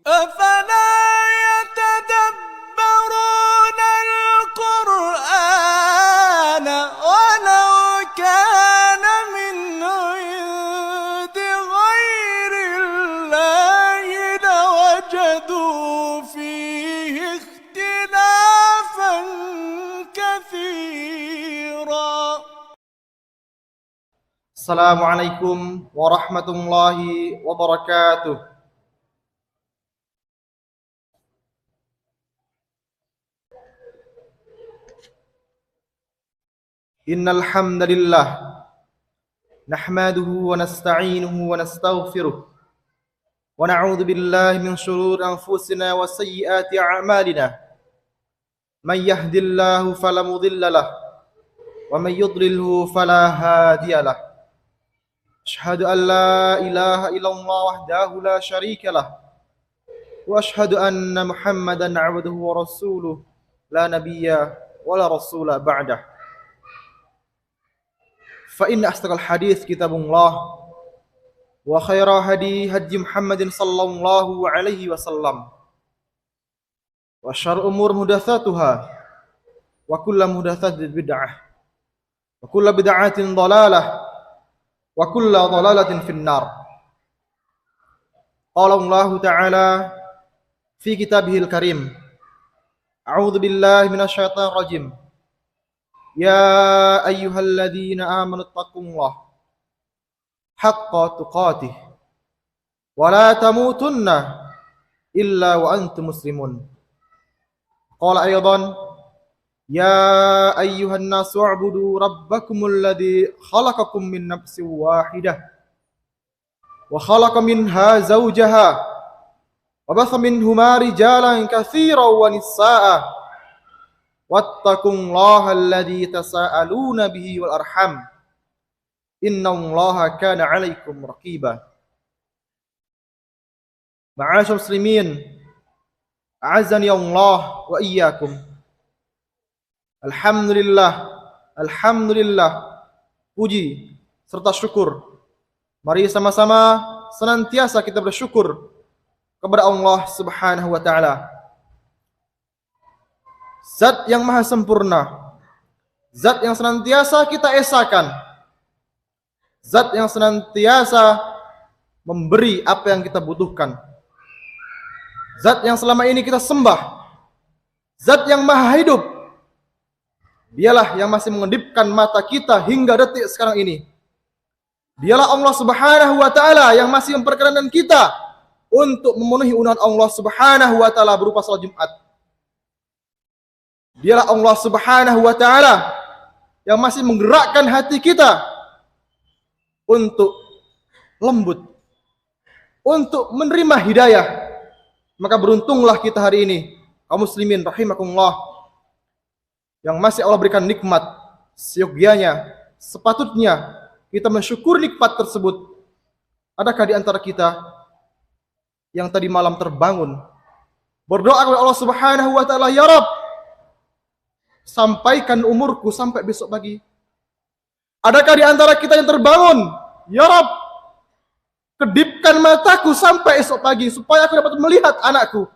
أفلا يتدبرون القرآن ولو كان من عند غير الله لوجدوا فيه اختلافا كثيرا. Assalamualaikum warahmatullahi wabarakatuh. Innal hamdalillah nahmaduhu wa nasta'inuhu wa nastaghfiruh wa na'udzu billahi min shururi anfusina wa sayyiati a'malina. Man yahdihillahu fala mudilla lahu wa man yudlilhu fala hadiya lahu. Asyhadu an la ilaha illallah wahdahu la syarika lah wa asyhadu anna Muhammadan 'abduhu wa rasuluh la nabiyya wa la rasula ba'dah. Fa inna asdaqal hadits kitabullah wa khairal hadi hadi Muhammadin sallallahu alaihi wasallam wa syarrul umur muhdatsatuha wa kullu muhdatsatin bid'ah wa kullu bid'atin dhalalah wa kullu dhalalatin finnar. Qala Allah Ta'ala fi kitabihil karim, a'udzu billahi minasyaitonir rajim. Ya ayyuhalladzina amanu taqullaha haqqa tuqatih wa la tamutunna illa wa antum muslimun. Qala aydan, ya ayyuhan nasu u'budu rabbakumul ladzi khalaqakum min nafsin wahidah wa khalaqa minha zawjaha wa batha minhuma rijalan katsiran wa nisaa'a wattaqullaha alladzi tasaaluna bihi wal arham innallaha kana 'alaikum raqiba. Ma'asyiral muslimin, a'azzani Allah wa iyyakum. Alhamdulillah, puji serta syukur, mari sama-sama senantiasa kita bersyukur kepada Allah Subhanahu wa Ta'ala, Zat yang maha sempurna, Zat yang senantiasa kita esakan, Zat yang senantiasa memberi apa yang kita butuhkan, Zat yang selama ini kita sembah, Zat yang maha hidup. Dialah yang masih mengedipkan mata kita hingga detik sekarang ini. Dialah Allah Subhanahu wa Ta'ala yang masih memperkenankan kita untuk memenuhi undangan Allah Subhanahu wa Ta'ala berupa salat Jumat. Dialah Allah Subhanahu wa Ta'ala yang masih menggerakkan hati kita untuk lembut, untuk menerima hidayah. Maka beruntunglah kita hari ini, kaum muslimin rahimakumullah, yang masih Allah berikan nikmat. Seyogyanya, sepatutnya kita mensyukur nikmat tersebut. Adakah di antara kita yang tadi malam terbangun berdoa kepada Allah Subhanahu wa Ta'ala, ya Rabb, sampaikan umurku sampai besok pagi? Adakah di antara kita yang terbangun, ya Rabb, kedipkan mataku sampai esok pagi supaya aku dapat melihat anakku,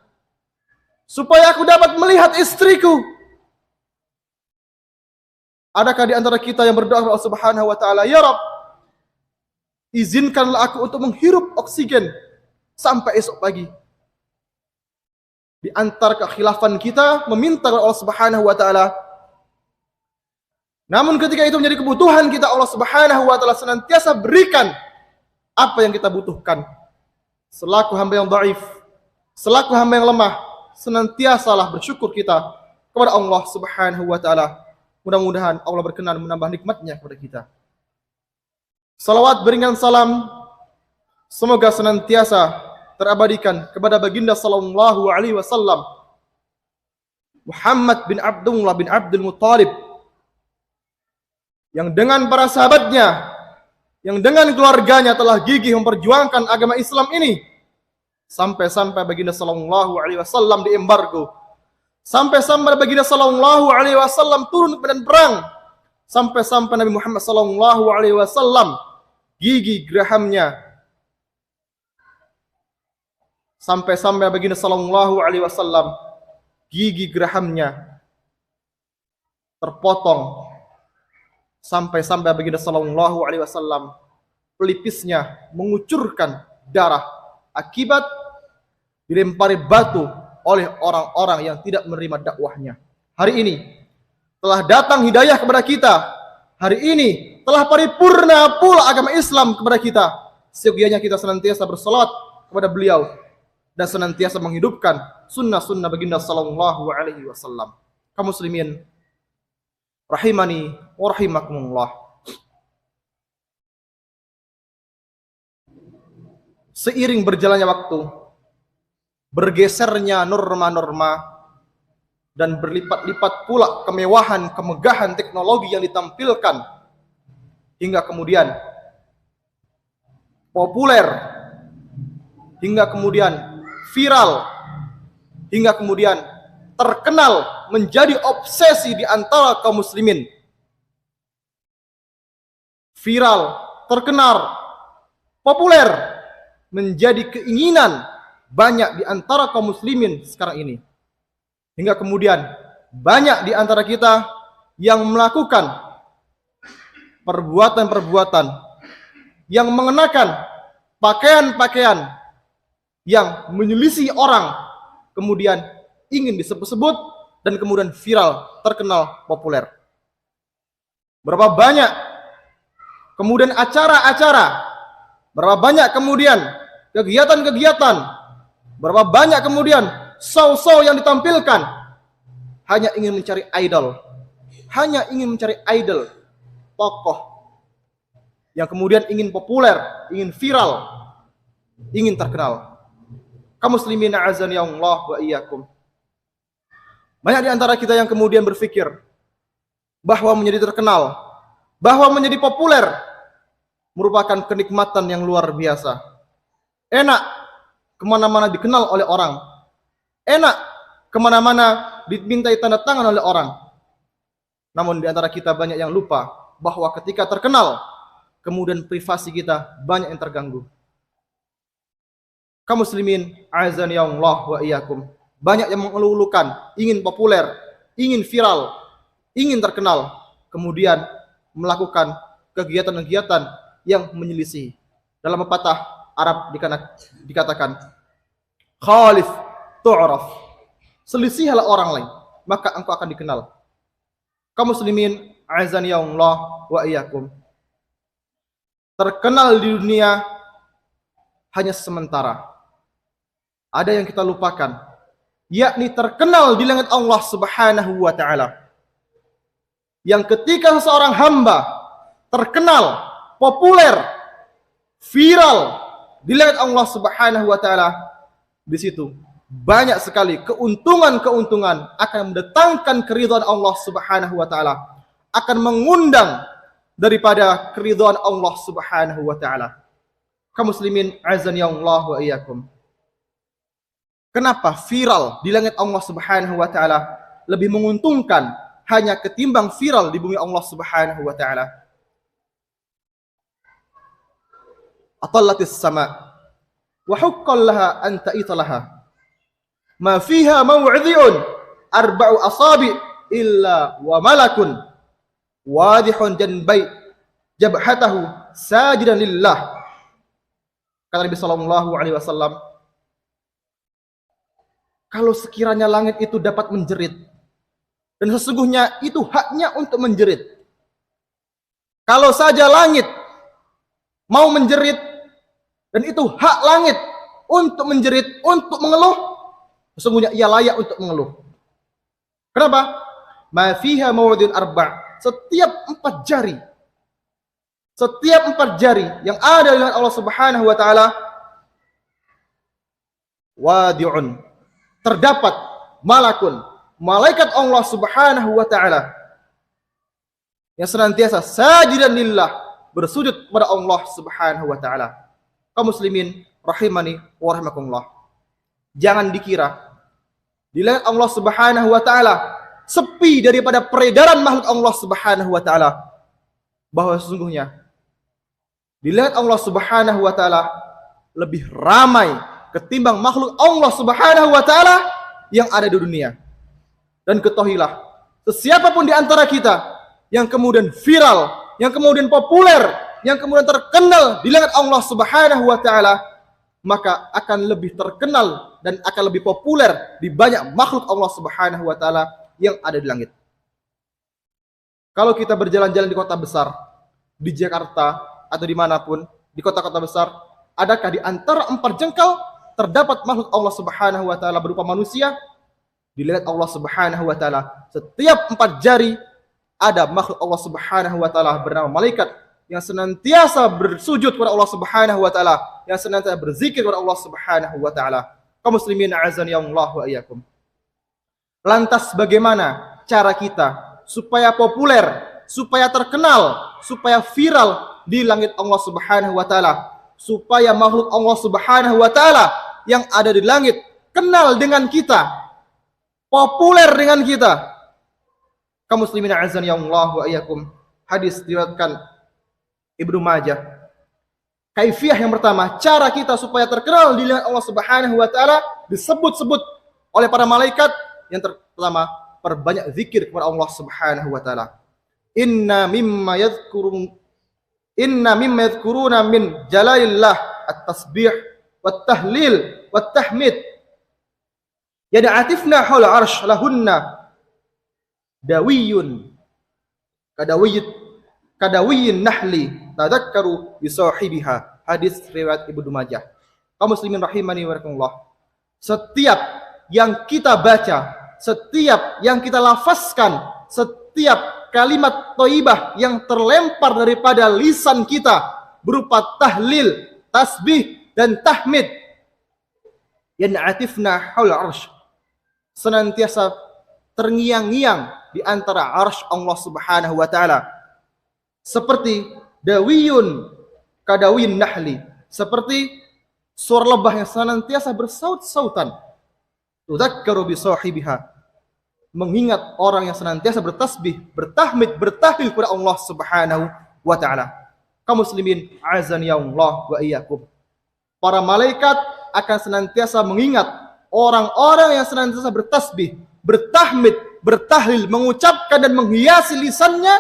supaya aku dapat melihat istriku? Adakah di antara kita yang berdoa kepada Allah Subhanahu wa Ta'ala, ya Rabb, izinkanlah aku untuk menghirup oksigen sampai esok pagi? Di antara kekhilafan kita meminta kepada Allah Subhanahu wa Ta'ala, namun ketika itu menjadi kebutuhan kita, Allah Subhanahu wa Ta'ala senantiasa berikan apa yang kita butuhkan. Selaku hamba yang dhaif, selaku hamba yang lemah, senantiasalah bersyukur kita kepada Allah Subhanahu wa Ta'ala. Mudah-mudahan Allah berkenan menambah nikmatnya kepada kita. Salawat beringan salam semoga senantiasa terabadikan kepada baginda sallallahu alaihi wasallam, Muhammad bin Abdullah bin Abdul Muttalib, yang dengan para sahabatnya, yang dengan keluarganya telah gigih memperjuangkan agama Islam ini sampai-sampai baginda sallallahu alaihi wasallam diembargo, sampai-sampai baginda sallallahu alaihi wasallam turun ke medan perang, sampai-sampai Nabi Muhammad sallallahu alaihi wasallam gigi gerahamnya Sampai-sampai baginda sallallahu alaihi wasallam gigi gerahamnya terpotong. Sampai-sampai baginda sallallahu alaihi wasallam pelipisnya mengucurkan darah akibat dilempari batu oleh orang-orang yang tidak menerima dakwahnya. Hari ini telah datang hidayah kepada kita. Hari ini telah paripurna pula agama Islam kepada kita. Seyogianya kita senantiasa bersalat kepada beliau dan senantiasa menghidupkan sunnah-sunnah baginda sallallahu alaihi wasallam. Kaum muslimin rahimani wa rahimakumullah. Seiring berjalannya waktu, bergesernya norma-norma dan berlipat-lipat pula kemewahan, kemegahan teknologi yang ditampilkan, hingga kemudian populer, hingga kemudian viral, hingga kemudian terkenal menjadi obsesi di antara kaum muslimin. Viral, terkenal, populer menjadi keinginan banyak di antara kaum muslimin sekarang ini. Hingga kemudian banyak di antara kita yang melakukan perbuatan-perbuatan yang mengenakan pakaian-pakaian yang menyelisih orang, kemudian ingin disebut-sebut dan kemudian viral, terkenal, populer. Berapa banyak kemudian acara-acara, berapa banyak kemudian kegiatan-kegiatan, berapa banyak kemudian show-show yang ditampilkan, hanya ingin mencari idol, hanya ingin mencari idol, tokoh yang kemudian ingin populer, ingin viral, ingin terkenal. Kaum muslimin a'azani Allah wa iyyakum. Banyak di antara kita yang kemudian berpikir bahwa menjadi terkenal, bahwa menjadi populer merupakan kenikmatan yang luar biasa. Enak kemana-mana dikenal oleh orang, enak kemana-mana dimintai tanda tangan oleh orang. Namun di antara kita banyak yang lupa bahwa ketika terkenal, kemudian privasi kita banyak yang terganggu. Kaum muslimin a'azani Allah wa iyyakum. Banyak yang mengeluh-elukan, ingin populer, ingin viral, ingin terkenal, kemudian melakukan kegiatan-kegiatan yang menyelisih. Dalam pepatah Arab dikatakan khalif tu'raf. Selisihilah orang lain, maka engkau akan dikenal. Kaum muslimin a'azani Allah wa iyyakum. Terkenal di dunia hanya sementara. Ada yang kita lupakan, yakni terkenal di langit Allah Subhanahu wa taala. Yang ketika seseorang hamba terkenal, populer, viral di langit Allah Subhanahu wa taala, di situ banyak sekali keuntungan-keuntungan akan mendatangkan keridhaan Allah Subhanahu wa taala, akan mengundang daripada keridhaan Allah Subhanahu wa taala. Kaum muslimin azani Allah wa iyyakum. Kenapa viral di langit Allah Subhanahu wa taala lebih menguntungkan hanya ketimbang viral di bumi Allah Subhanahu wa taala? Atallatis sama wa huqqal laha an ta'ita laha. Ma fiha maw'idhun arba'u asabi illa wa malakun wadihun janbai jabhatahu sajidan lillah. Kata Nabi sallallahu alaihi wasallam, kalau sekiranya langit itu dapat menjerit, dan sesungguhnya itu haknya untuk menjerit. Kalau saja langit mau menjerit, dan itu hak langit untuk menjerit, untuk mengeluh, sesungguhnya ia layak untuk mengeluh. Kenapa? Ma fiha mawdin arba'. Setiap 4 jari, setiap 4 jari yang ada di Allah Subhanahu wa taala, wadi'un, terdapat malakun, malaikat Allah Subhanahu wa taala yang senantiasa sajidan lillah, bersujud kepada Allah Subhanahu wa taala. Kaum muslimin rahimani wa rahimakumullah. Jangan dikira di langit Allah Subhanahu wa taala sepi daripada peredaran makhluk Allah Subhanahu wa taala, bahwa sesungguhnya di langit Allah Subhanahu wa taala lebih ramai ketimbang makhluk Allah Subhanahu wa taala yang ada di dunia. Dan ketahuilah, sesiapapun di antara kita yang kemudian viral, yang kemudian populer, yang kemudian terkenal di langit Allah Subhanahu wa taala, maka akan lebih terkenal dan akan lebih populer di banyak makhluk Allah Subhanahu wa taala yang ada di langit. Kalau kita berjalan-jalan di kota besar, di Jakarta atau dimanapun, di kota-kota besar, adakah di antara 4 jengkal terdapat makhluk Allah Subhanahu wa taala berupa manusia? Dilihat Allah Subhanahu wa taala, setiap 4 jari ada makhluk Allah Subhanahu wa taala bernama malaikat yang senantiasa bersujud kepada Allah Subhanahu wa taala, yang senantiasa berzikir kepada Allah Subhanahu wa taala. Kaum muslimin azani Allah wa iyyakum. Lantas bagaimana cara kita supaya populer, supaya terkenal, supaya viral di langit Allah Subhanahu wa taala, supaya makhluk Allah Subhanahu wa taala yang ada di langit kenal dengan kita, populer dengan kita? Kaum muslimin azani Allah wa iyyakum. Hadis diriwayatkan Ibnu Majah. Kaifiyah yang pertama, cara kita supaya terkenal di langit Allah Subhanahu wa taala disebut-sebut oleh para malaikat. Yang pertama, perbanyak zikir kepada Allah Subhanahu wa taala. Inna mimma yadhkuruna min jalalillah at-tasbih wat-tahlil wat-tahmid. Yad'atifna haul 'arsy lahunna dawiyun kadawiyyin nahli tadakkaru bi sahibiha. Hadis riwayat Ibnu Majah. Kaum muslimin rahimani wa rahimakumullah. Setiap yang kita baca, setiap yang kita lafazkan, setiap kalimat thayyibah yang terlempar daripada lisan kita berupa tahlil, tasbih dan tahmid, yan'atifna haul 'arsy, senantiasa terngiang-ngiang di antara 'arsy Allah Subhanahu wa taala. Seperti dawiyun kadawiyyin nahli, seperti suara lebah yang senantiasa bersaut-sautan. Tudzakkaru bi sahibiha, mengingat orang yang senantiasa bertasbih, bertahmid, bertahlil kepada Allah Subhanahu wa taala. Kaum muslimin azani Allah wa iyyakum. Para malaikat akan senantiasa mengingat orang-orang yang senantiasa bertasbih, bertahmid, bertahlil, mengucapkan dan menghiasi lisannya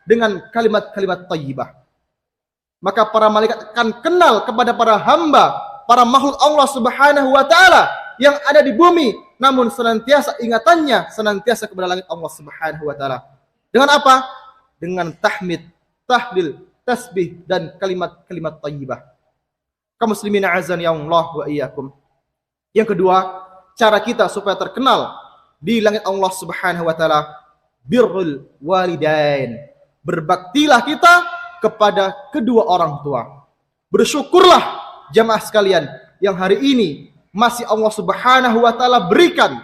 dengan kalimat-kalimat thayyibah. Maka para malaikat akan kenal kepada para hamba, para makhluk Allah Subhanahu wa taala yang ada di bumi, namun senantiasa ingatannya senantiasa kepada langit Allah Subhanahu wa taala. Dengan apa? Dengan tahmid, tahlil, tasbih dan kalimat-kalimat thayyibah. Kaum muslimin azani Allah wa iyyakum. Yang kedua, cara kita supaya terkenal di langit Allah Subhanahu wa taala, birrul walidain. Berbaktilah kita kepada kedua orang tua. Bersyukurlah jamaah sekalian yang hari ini masih Allah Subhanahu wa taala berikan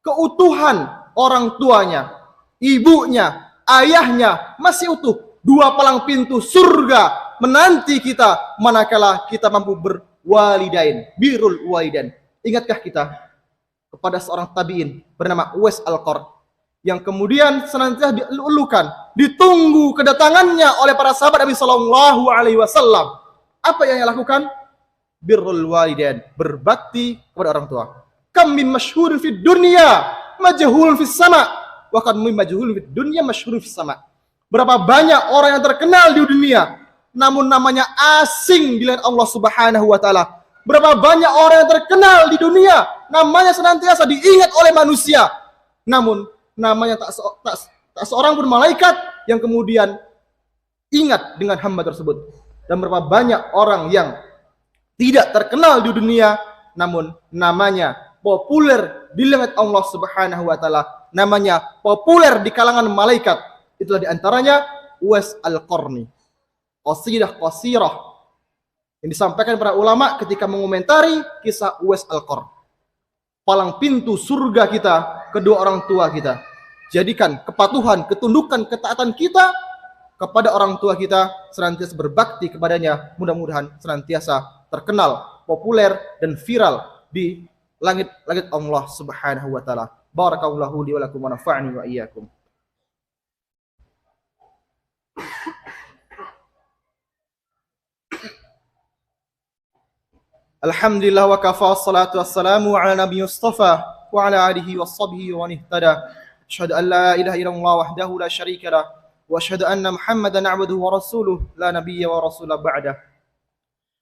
keutuhan orang tuanya, ibunya, ayahnya masih utuh. 2 palang pintu surga menanti kita manakala kita mampu berwalidain, birrul walidain. Ingatkah kita kepada seorang tabi'in bernama Uwais Al-Qarn yang kemudian senantiasa dielulukan, ditunggu kedatangannya oleh para sahabat Nabi sallallahu alaihi wasallam. Apa yang ia lakukan? Birrul walidain, berbakti kepada orang tua. Kam min masyhurin fid dunya majhulun fis sama, wa kam min majhulin fid dunya masyhurun fis sama. Berapa banyak orang yang terkenal di dunia namun namanya asing di langit Allah Subhanahu wa taala. Berapa banyak orang yang terkenal di dunia namanya senantiasa diingat oleh manusia, namun namanya tak seorang pun malaikat yang kemudian ingat dengan hamba tersebut. Dan berapa banyak orang yang tidak terkenal di dunia namun namanya populer di langit Allah Subhanahu wa taala, namanya populer di kalangan malaikat. Itulah diantaranya Uwais Al-Qarni. Qasidah qasirah yang disampaikan para ulama ketika mengomentari kisah Uwais Al-Qarn. Palang pintu surga kita kedua orang tua kita. Jadikan kepatuhan, ketundukan, ketaatan kita kepada orang tua kita, senantiasa berbakti kepadanya, mudah-mudahan senantiasa terkenal, populer dan viral di langit-langit Allah Subhanahu wa taala. Barakallahu li wa lakum wa nafa'ani wa iyyakum. Alhamdulillah wa kafa, salatu wassalamu ala nabi mustafa wa ala alihi wa sahbihi wa nihtada. Asyhadu an la ilaha illallah wahdahu la syarika lah wa asyhadu anna Muhammadan abduhu wa rasuluh la nabiyya wa rasulah ba'dah.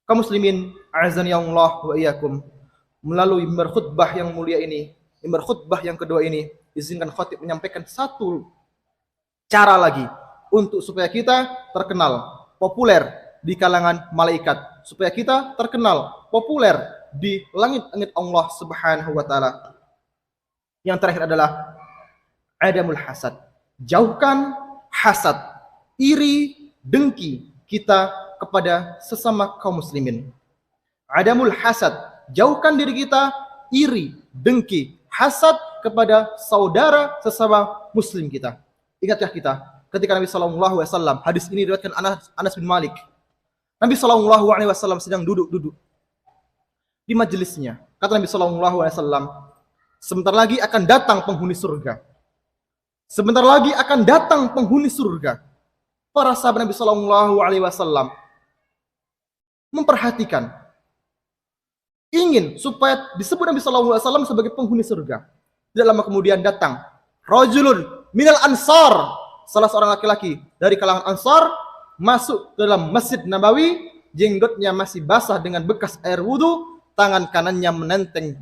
Kaum muslimin, a'azani Allah wa iyyakum. Melalui mimbar khutbah yang mulia ini, mimbar khutbah yang kedua ini, izinkan khatib menyampaikan satu cara lagi untuk supaya kita terkenal, populer di kalangan malaikat, supaya kita terkenal, populer di langit-langit Allah Subhanahu wa taala. Yang terakhir adalah adamul hasad. Jauhkan hasad, iri, dengki kita kepada sesama kaum muslimin. Adamul hasad, jauhkan diri kita iri, dengki, hasad kepada saudara sesama muslim kita. Ingatkah kita ketika Nabi sallallahu alaihi wasallam, hadis ini diriwayatkan Anas bin Malik. Nabi sallallahu alaihi wasallam sedang duduk di majelisnya. Kata Nabi sallallahu alaihi wasallam, sebentar lagi akan datang penghuni surga. Sebentar lagi akan datang penghuni surga. Para sahabat Nabi sallallahu alaihi wasallam memperhatikan, ingin supaya disebut Nabi sallallahu alaihi wasallam sebagai penghuni surga. Tidak lama kemudian datang rajulun minal ansar, salah seorang laki-laki dari kalangan Ansar, masuk ke dalam Masjid Nabawi, jenggotnya masih basah dengan bekas air wudu, tangan kanannya menenteng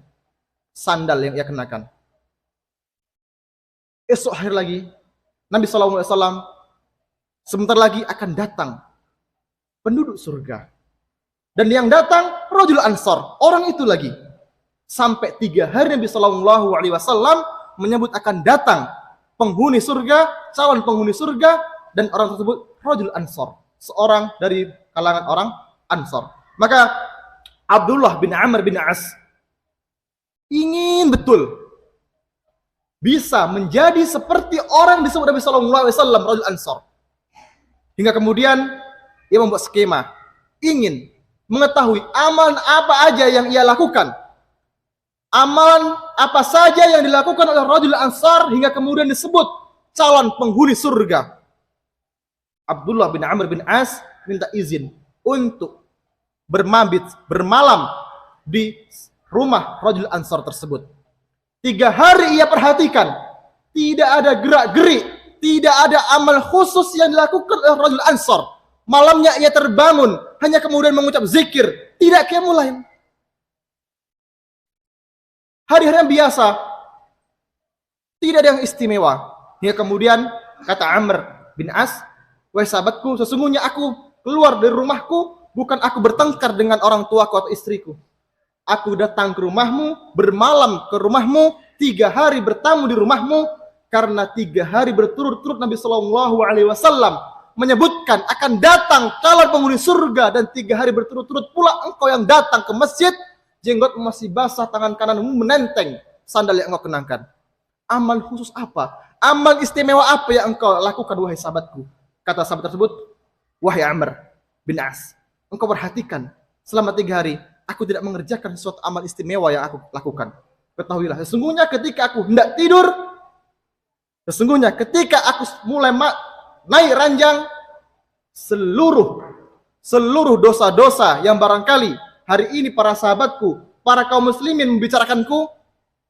sandal yang ia kenakan. Esok hari lagi, Nabi SAW, sebentar lagi akan datang penduduk surga. Dan yang datang, rajul Ansar, orang itu lagi. Sampai 3 hari Nabi SAW menyebut akan datang penghuni surga, calon penghuni surga, dan orang tersebut rajul Ansar, seorang dari kalangan orang Ansar. Maka Abdullah bin Amr bin As ingin betul bisa menjadi seperti orang disebut Nabi sallallahu alaihi wasallam rajul Ansar. Hingga kemudian ia membuat skema, ingin mengetahui amalan apa aja yang ia lakukan. Amalan apa saja yang dilakukan oleh rajul Ansar hingga kemudian disebut calon penghuni surga. Abdullah bin Amr bin As minta izin untuk bermabit, bermalam di rumah rajul Ansar tersebut. 3 hari ia perhatikan, tidak ada gerak-gerik, tidak ada amal khusus yang dilakukan oleh rajul Ansar. Malamnya ia terbangun, hanya kemudian mengucap zikir, tidak qiyamul lail. Hari-hari yang biasa, tidak ada yang istimewa. Hingga kemudian kata Amr bin As, wahai sahabatku, sesungguhnya aku keluar dari rumahku, bukan aku bertengkar dengan orang tuaku atau istriku. Aku datang ke rumahmu, bermalam ke rumahmu, 3 hari bertamu di rumahmu, karena 3 hari berturut-turut Nabi sallallahu alaihi wasallam menyebutkan akan datang calon penghuni surga, dan 3 hari berturut-turut pula engkau yang datang ke masjid, jenggotmu masih basah, tangan kananmu menenteng sandal yang engkau kenakan. Amal khusus apa? Amal istimewa apa yang engkau lakukan, wahai sahabatku? Kata sahabat tersebut, wahai Amr bin As, engkau perhatikan, selama 3 hari, aku tidak mengerjakan suatu amal istimewa yang aku lakukan. Ketahuilah, sesungguhnya ketika aku hendak tidur, sesungguhnya ketika aku mulai naik ranjang, seluruh dosa-dosa yang barangkali hari ini para sahabatku, para kaum muslimin membicarakanku,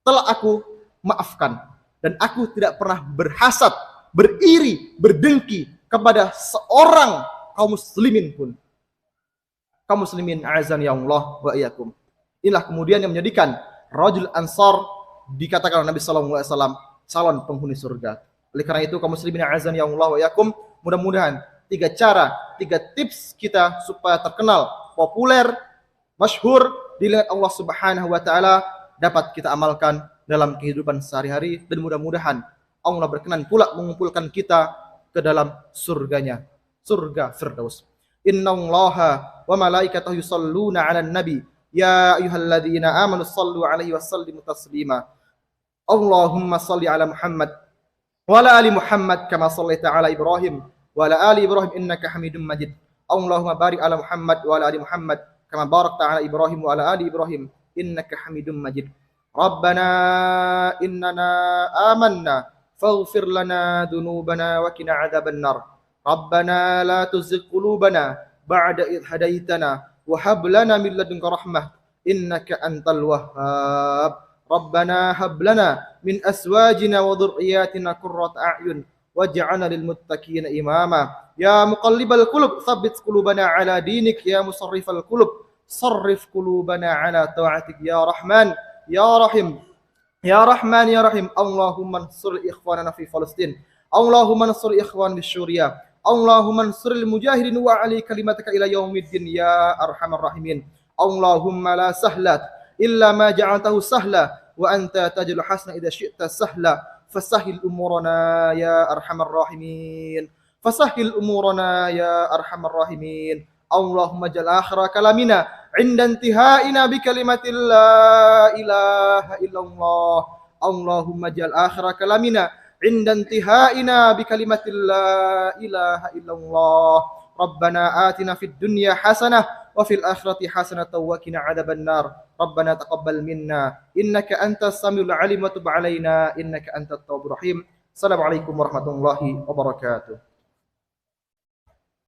telah aku maafkan. Dan aku tidak pernah berhasad, beriri, berdengki kepada seorang kaum muslimin pun. Kaum muslimin, a'azani ya Allah wa iyyakum. Inilah kemudian yang menjadikan rajul Ansar dikatakan oleh Nabi sallallahu alaihi wasallam calon penghuni surga. Oleh karena itu, kaum muslimin, a'azani ya Allah wa iyyakum, mudah-mudahan 3 cara, 3 tips kita supaya terkenal, populer, masyhur di langit Allah Subhanahu wa taala dapat kita amalkan dalam kehidupan sehari-hari, dan mudah-mudahan Allah berkenan pula mengumpulkan kita ke dalam surganya, surga Firdaus. Innallaha wa malaikatahu yusholluna 'alan nabi ya ayyuhalladzina amanu shallu 'alaihi wa sallimu taslima. Allahumma shalli 'ala Muhammad wa 'ala ali Muhammad kama shallaita 'ala Ibrahim wa 'ala ali Ibrahim innaka Hamidum Majid. Allahumma barik 'ala Muhammad wa 'ala ali Muhammad kama barakta 'ala Ibrahim wa 'ala ali Ibrahim innaka Hamidum Majid. Rabbana innana amanna faghfir lana dhunubana wa qina 'adzabannar. Rabbana la tuzigh qulubana ba'da idh hadaitana wa hab lana min ladunka rahmah إنك أنت الوهاب. ربنا هب لنا من أزواجنا وذرياتنا قرة أعين واجعلنا للمتقين إماما. يا مقلب القلوب ثبت قلوبنا على دينك. يا مصرف القلوب صرف قلوبنا على طاعتك. يا رحمن يا رحيم يا رحمن يا رحيم. اللهم انصر إخواننا في فلسطين. اللهم انصر إخوان في سوريا. اللهم انصر المجاهدين وعلي كلمتك إلى يوم الدين يا أرحم الراحمين. اللهم لا سهلة إلا ما جعلته سهلا وأنت تجعل حسنا إذا شئت سهلا. فسهل أمورنا يا أرحم الراحمين. فسهل أمورنا يا أرحم الراحمين. اللهم اجعل آخر كلامنا عند انتهائنا بكلمة لا إله إلا الله. اللهم اجعل آخر كلامنا عند انتهائنا بكلمة لا إله إلا الله. ربنا آتنا في الدنيا حسنة وفي الآخرة حسنة وقنا عذاب النار. ربنا تقبل منا إنك أنت السميع العليم وتب علينا إنك أنت التواب الرحيم. السلام عليكم ورحمة الله وبركاته.